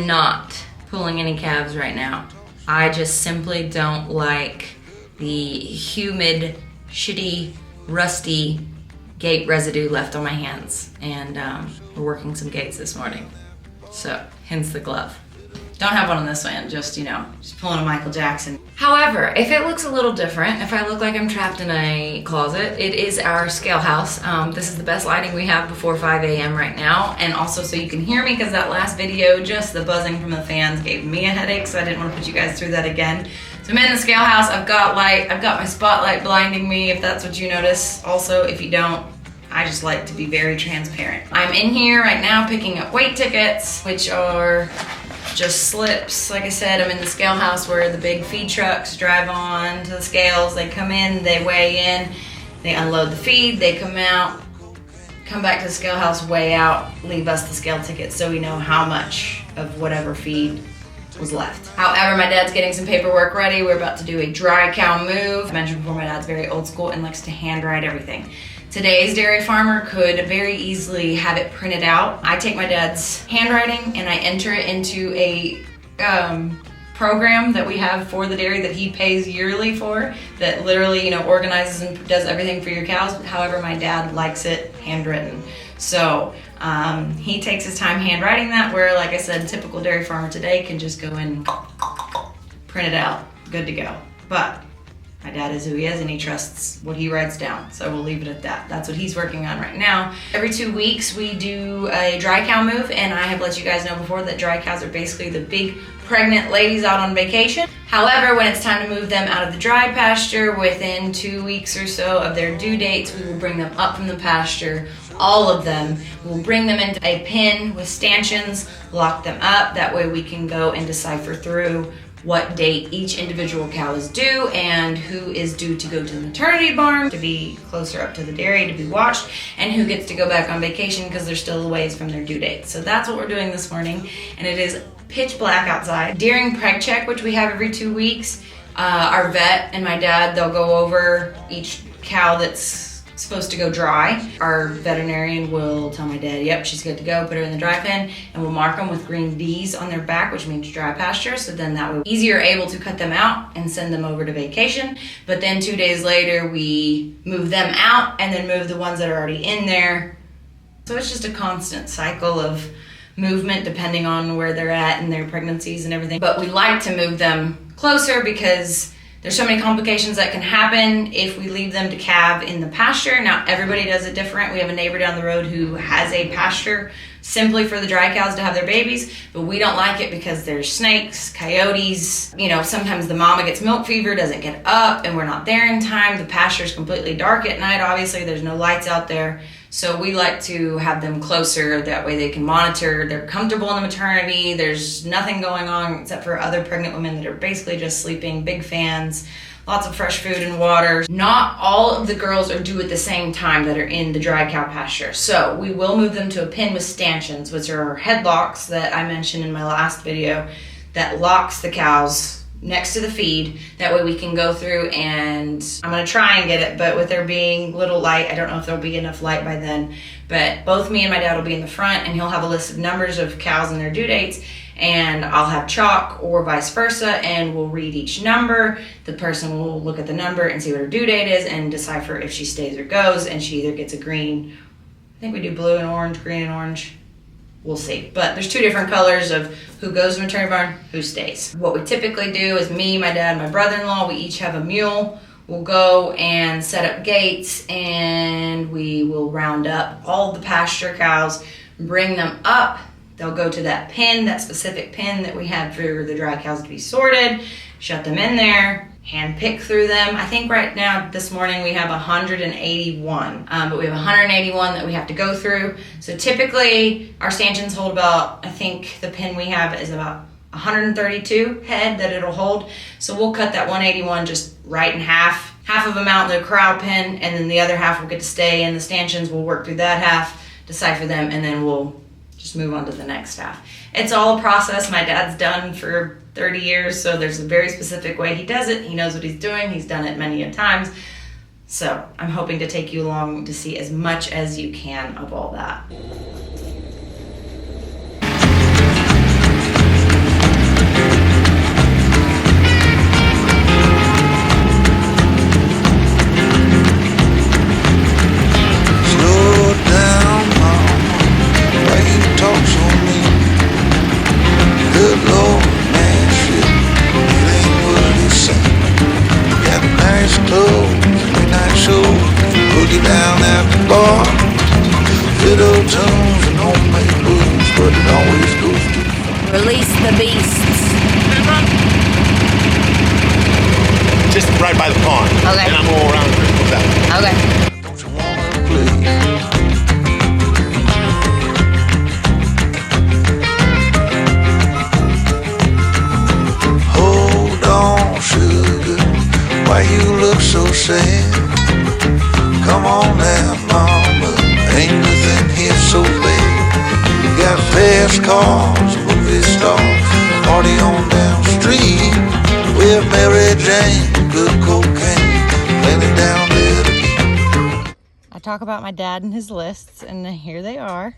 am not pulling any calves right now. I just simply don't like the humid, shitty, rusty gate residue left on my hands. And we're working some gates this morning. So, hence the glove. Don't have one on this one, just, just pulling a Michael Jackson. However, if it looks a little different, if I look like I'm trapped in a closet, it is our scale house. This is the best lighting we have before 5 a.m. right now. And also so you can hear me, because that last video, just the buzzing from the fans gave me a headache, so I didn't want to put you guys through that again. So I'm in the scale house, I've got light, I've got my spotlight blinding me, if that's what you notice. Also, if you don't, I just like to be very transparent. I'm in here right now picking up weight tickets, which are just slips. Like I said, I'm in the scale house where the big feed trucks drive on to the scales. They come in, they weigh in, they unload the feed, they come out, come back to the scale house, weigh out, leave us the scale ticket so we know how much of whatever feed was left. However, my dad's getting some paperwork ready. We're about to do a dry cow move. I mentioned before, my dad's very old school and likes to handwrite everything. Today's dairy farmer could very easily have it printed out. I take my dad's handwriting and I enter it into a program that we have for the dairy that he pays yearly for, that literally, organizes and does everything for your cows. However, my dad likes it handwritten. So he takes his time handwriting that, where, like I said, typical dairy farmer today can just go in, print it out, good to go. But my dad is who he is and he trusts what he writes down. So we'll leave it at that. That's what he's working on right now. Every 2 weeks we do a dry cow move, and I have let you guys know before that dry cows are basically the big pregnant ladies out on vacation. However, when it's time to move them out of the dry pasture, within 2 weeks or so of their due dates, we will bring them up from the pasture. All of them. We'll bring them into a pen with stanchions, lock them up. That way we can go and decipher through what date each individual cow is due and who is due to go to the maternity barn to be closer up to the dairy to be watched, and who gets to go back on vacation because they're still a ways from their due date. So that's what we're doing this morning, and it is pitch black outside. During preg check, which we have every 2 weeks, our vet and my dad, they'll go over each cow that's supposed to go dry. Our veterinarian will tell my dad, yep, she's good to go, put her in the dry pen, and we'll mark them with green V's on their back, which means dry pasture, so then that way easier able to cut them out and send them over to vacation. But then 2 days later, we move them out and then move the ones that are already in there. So it's just a constant cycle of movement depending on where they're at in their pregnancies and everything. But we like to move them closer because there's so many complications that can happen if we leave them to calve in the pasture. Now, everybody does it different. We have a neighbor down the road who has a pasture simply for the dry cows to have their babies, but we don't like it because there's snakes, coyotes, sometimes the mama gets milk fever, doesn't get up, and we're not there in time. The pasture's completely dark at night. Obviously, there's no lights out there. So we like to have them closer. That way they can monitor. They're comfortable in the maternity. There's nothing going on except for other pregnant women that are basically just sleeping, big fans, lots of fresh food and water. Not all of the girls are due at the same time that are in the dry cow pasture. So we will move them to a pen with stanchions, which are our headlocks that I mentioned in my last video, that locks the cows next to the feed. That way we can go through, and I'm gonna try and get it, but with there being little light, I don't know if there'll be enough light by then, but both me and my dad will be in the front, and he'll have a list of numbers of cows and their due dates, and I'll have chalk or vice versa, and we'll read each number. The person will look at the number and see what her due date is and decipher if she stays or goes, and she either gets a green, I think we do blue and orange, green and orange, we'll see. But there's 2 different colors of who goes to the maternity barn, who stays. What we typically do is me, my dad, and my brother-in-law, we each have a mule. We'll go and set up gates, and we will round up all the pasture cows, bring them up. They'll go to that pen, that specific pen that we had for the dry cows to be sorted, shut them in there, hand pick through them. I think right now, this morning, we have 181, but we have 181 that we have to go through. So typically, our stanchions hold about, I think the pen we have is about 132 head that it'll hold. So we'll cut that 181 just right in half. Half of them out in the corral pen, and then the other half will get to stay in the stanchions. We'll work through that half, decipher them, and then we'll just move on to the next half. It's all a process. My dad's done for 30 years, so there's a very specific way he does it. He knows what he's doing. He's done it many a times. So I'm hoping to take you along to see as much as you can of all that. heart. Fiddle tunes and homemade blues, but it always goes too far. Release the beasts. Just right by the pond. Okay. And I'm going around the crystals out. Okay. Don't you wanna play? Hold on, sugar, why you look so sad? Come on now, mama, ain't nothing here so bad. You got fast cars, movie stars, party on down the street with Mary Jane, good cocaine, plenty down there to eat. I talk about my dad and his lists, and here they are.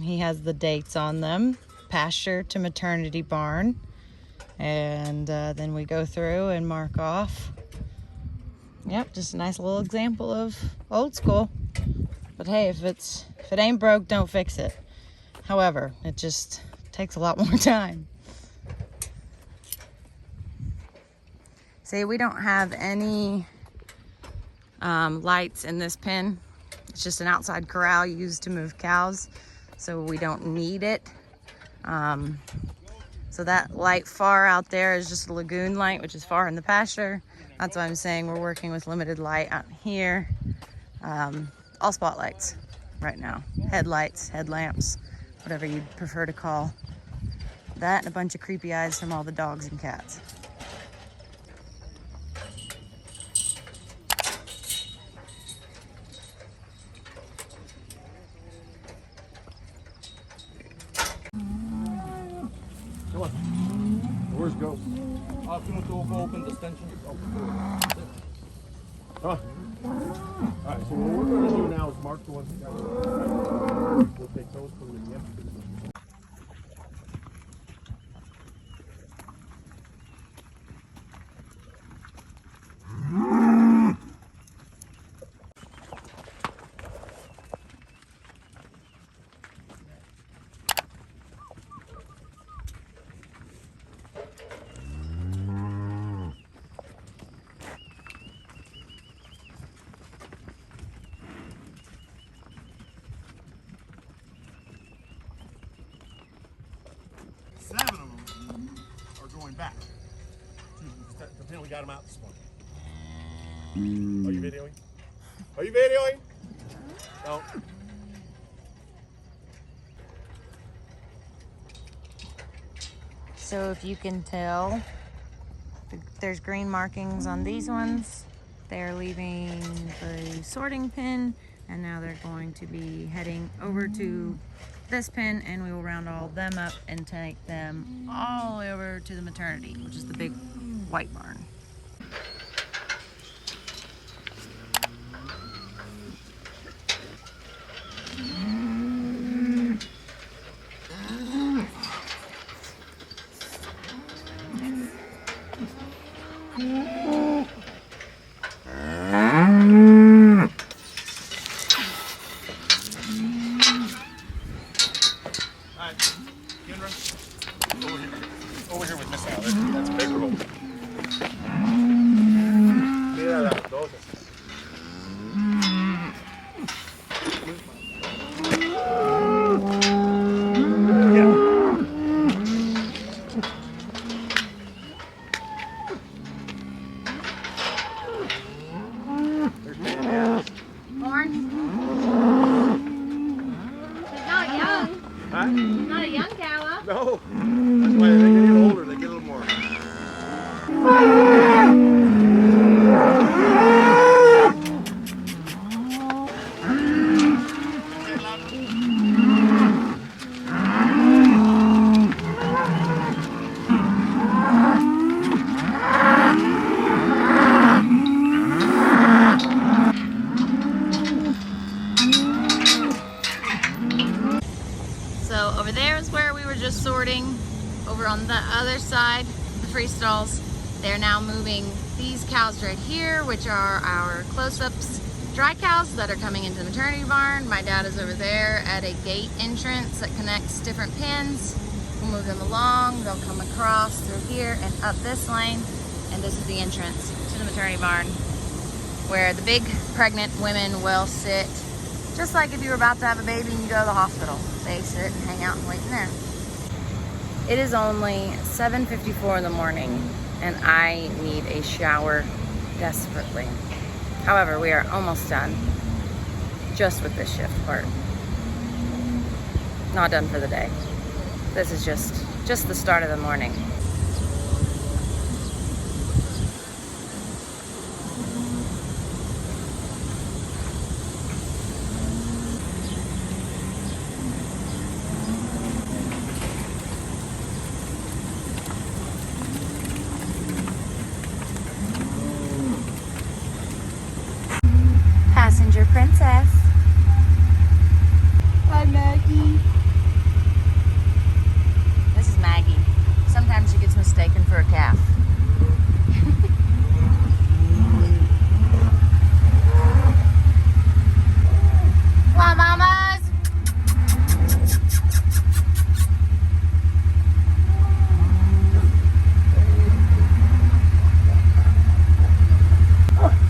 He has the dates on them, pasture to maternity barn, and then we go through and mark off. Yep, just a nice little example of old school. But hey, if it ain't broke, don't fix it. However, it just takes a lot more time. See, we don't have any lights in this pen. It's just an outside corral used to move cows, so we don't need it. So that light far out there is just a lagoon light, which is far in the pasture. That's why I'm saying we're working with limited light out here. All spotlights right now. Headlights, headlamps, whatever you'd prefer to call that, and a bunch of creepy eyes from all the dogs and cats. Come on. Where's go? Go open the stanchion. Come on. Alright, so what we're going to do now is mark the ones we got. We'll take those, put them in the empty. Seven of them are going back. Pretend we got them out this morning. Are you videoing? Are you videoing? No. So if you can tell, there's green markings on these ones. They're leaving the sorting pen, and now they're going to be heading over to this pen, and we will round all of them up and take them all the way over to the maternity, which is the big white barn. Over here with Miss Al. That's a bigger hole. Mira las dos. Born? He's not young. Huh? He's not a young cow. No. That's why they get older, they get a little more. So over there is where we were just sorting. Over on the other side, the free stalls, they're now moving these cows right here, which are our close-ups dry cows that are coming into the maternity barn. My dad is over there at a gate entrance that connects different pens. We'll move them along. They'll come across through here and up this lane. And this is the entrance to the maternity barn. where the big pregnant women will sit, just like if you were about to have a baby and you go to the hospital. They sit and hang out and wait in there. It is only 7:54 in the morning and I need a shower desperately. However, we are almost done just with this shift part. Not done for the day. This is just the start of the morning. Passenger princess. Hi, Maggie. This is Maggie. Sometimes she gets mistaken for a calf. Come on, mamas.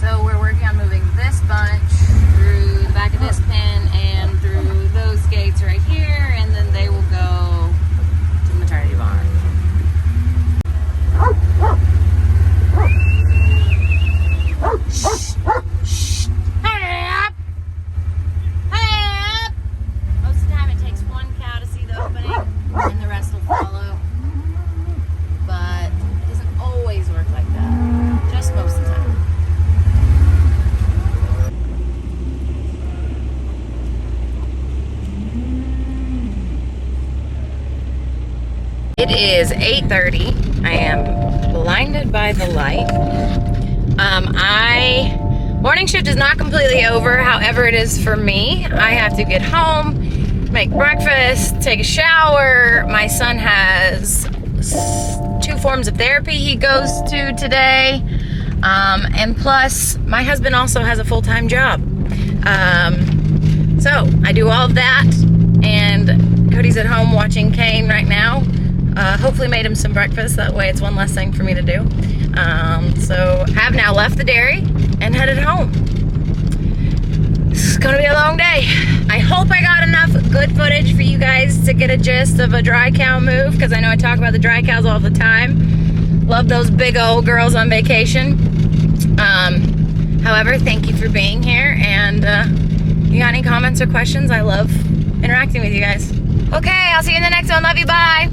So we're working on moving this bunch through the back of this pen and through those gates right here, and then they will go to the maternity barn. Shh. Shh. Hurry up. Hurry up. Most of the time it takes one cow to see the opening and the rest will follow. But it doesn't always work like that. Just most of the time. It is 8:30. I am blinded by the light. Morning shift is not completely over. However, it is for me. I have to get home, make breakfast, take a shower. My son has 2 forms of therapy he goes to today. And plus, my husband also has a full-time job. So I do all of that, and Cody's at home watching Kane right now. Hopefully made him some breakfast, that way it's one less thing for me to do. So I have now left the dairy and headed home. It's gonna be a long day. I hope I got enough good footage for you guys to get a gist of a dry cow move, because I know I talk about the dry cows all the time. Love those big old girls on vacation. However, thank you for being here, and you got any comments or questions? I love interacting with you guys. Okay, I'll see you in the next one. Love you, bye.